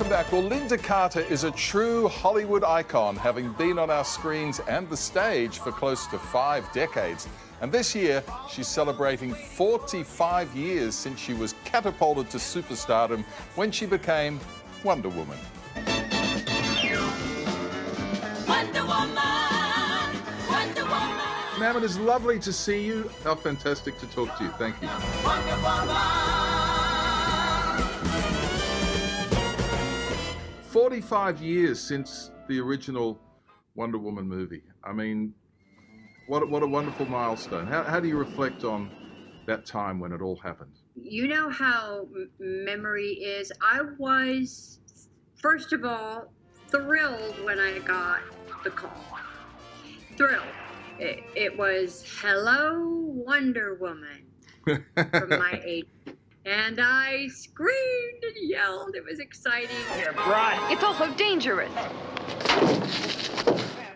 Welcome back. Well, Lynda Carter is a true Hollywood icon, having been on our screens and the stage for close to 5 decades. And this year, she's celebrating 45 years since she was catapulted to superstardom when she became Wonder Woman. Wonder Woman, Wonder Woman. Ma'am, it is lovely to see you. How fantastic to talk to you. Thank you. Wonder Woman. 45 years since the original Wonder Woman movie. I mean, what a wonderful milestone. How do you reflect on that time when it all happened? You know how memory is. I was, first of all, thrilled when I got the call. Thrilled. It was, "Hello, Wonder Woman," from my agent. And I screamed and yelled. It was exciting. You're bright. It's also dangerous.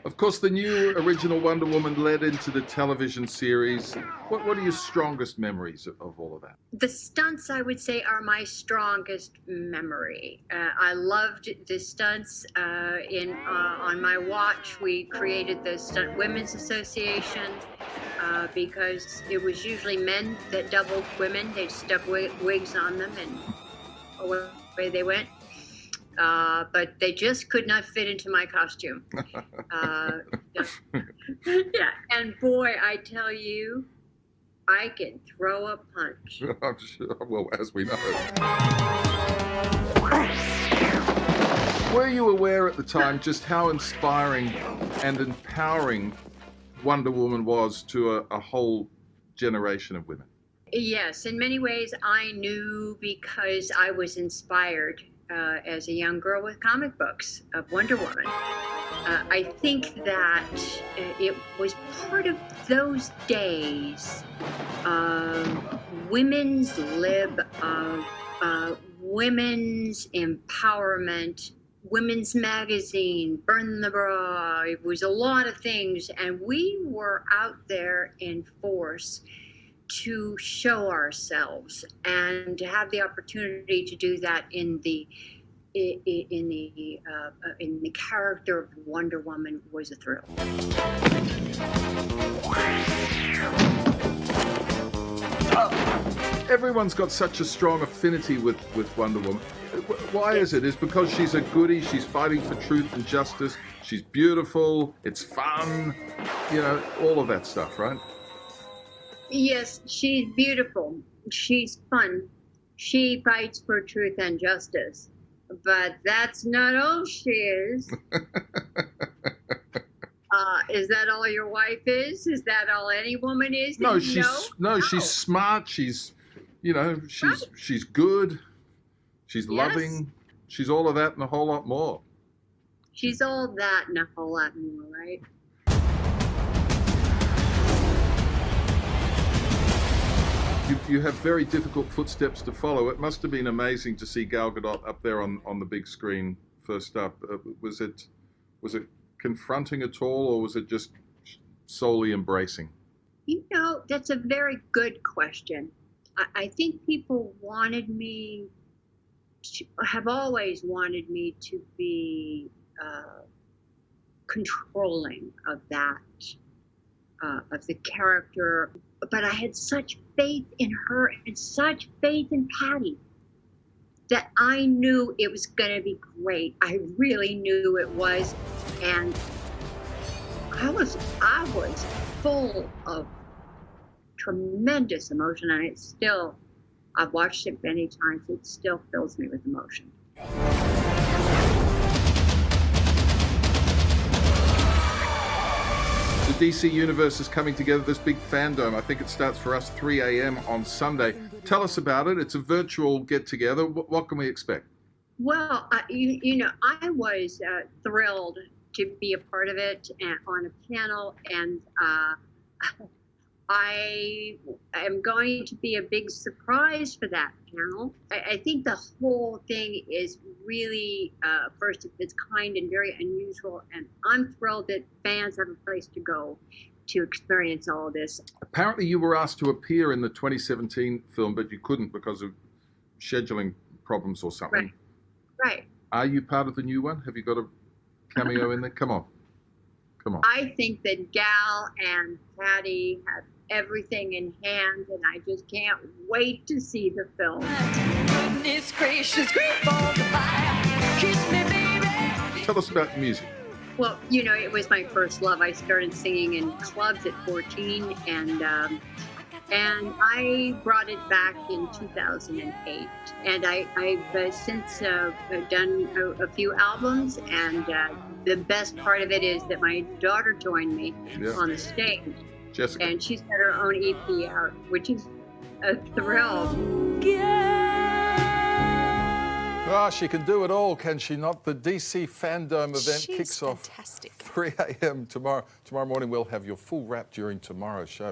Of course, the new original Wonder Woman led into the television series. What are your strongest memories of all of that? The stunts, I would say, are my strongest memory. I loved the stunts. On my watch, we created the Stunt Women's Association because it was usually men that doubled women. They stuck wigs on them and away they went. But they just could not fit into my costume. Yeah, and boy, I tell you, I can throw a punch. I'm sure, well, as we know. Were you aware at the time just how inspiring and empowering Wonder Woman was to a whole generation of women? Yes, in many ways I knew because I was inspired as a young girl with comic books of Wonder Woman. I think that it was part of those days of women's lib, of women's empowerment, women's magazine, Burn the Bra. It was a lot of things, and we were out there in force to show ourselves, and to have the opportunity to do that in the character of Wonder Woman was a thrill. Everyone's got such a strong affinity with Wonder Woman. Why is it? Is because she's a goodie, she's fighting for truth and justice, she's beautiful, it's fun, you know, all of that stuff, right? Yes, she's beautiful. She's fun. She fights for truth and justice. But that's not all she is. Is that all your wife is? Is that all any woman is? No, she's smart. She's, you know, she's good. She's loving. She's all of that and a whole lot more. She's all that and a whole lot more, right? You have very difficult footsteps to follow. It must have been amazing to see Gal Gadot up there on the big screen first up. Was it confronting at all, or was it just solely embracing? You know, that's a very good question. I think people have always wanted me to be controlling of that, of the character. But I had such faith in her and such faith in Patty that I knew it was going to be great. I really knew it was. And I was full of tremendous emotion. And I've watched it many times. It still fills me with emotion. The DC Universe is coming together, this big fandom. I think it starts for us 3 a.m. on Sunday. Tell us about it. It's a virtual get-together. What can we expect? Well, you know, I was thrilled to be a part of it and on a panel, and I am going to be a big surprise for that panel. I think the whole thing is really first of its kind and very unusual, and I'm thrilled that fans have a place to go to experience all of this. Apparently you were asked to appear in the 2017 film, but you couldn't because of scheduling problems or something. Right. Are you part of the new one? Have you got a cameo in there? Come on. Come on. I think that Gal and Patty have everything in hand, and I just can't wait to see the film. Goodness gracious, great for the fire. Kiss me, baby. Tell us about music. Well, you know, it was my first love. I started singing in clubs at 14, and I brought it back in 2008. And I've since done a few albums, and the best part of it is that my daughter joined me on the stage. Jessica. And she's got her own EP out, which is a thrill. Ah, she can do it all, can she not? The DC Fandom event kicks off 3 a.m. tomorrow. Tomorrow morning, we'll have your full wrap during tomorrow's show.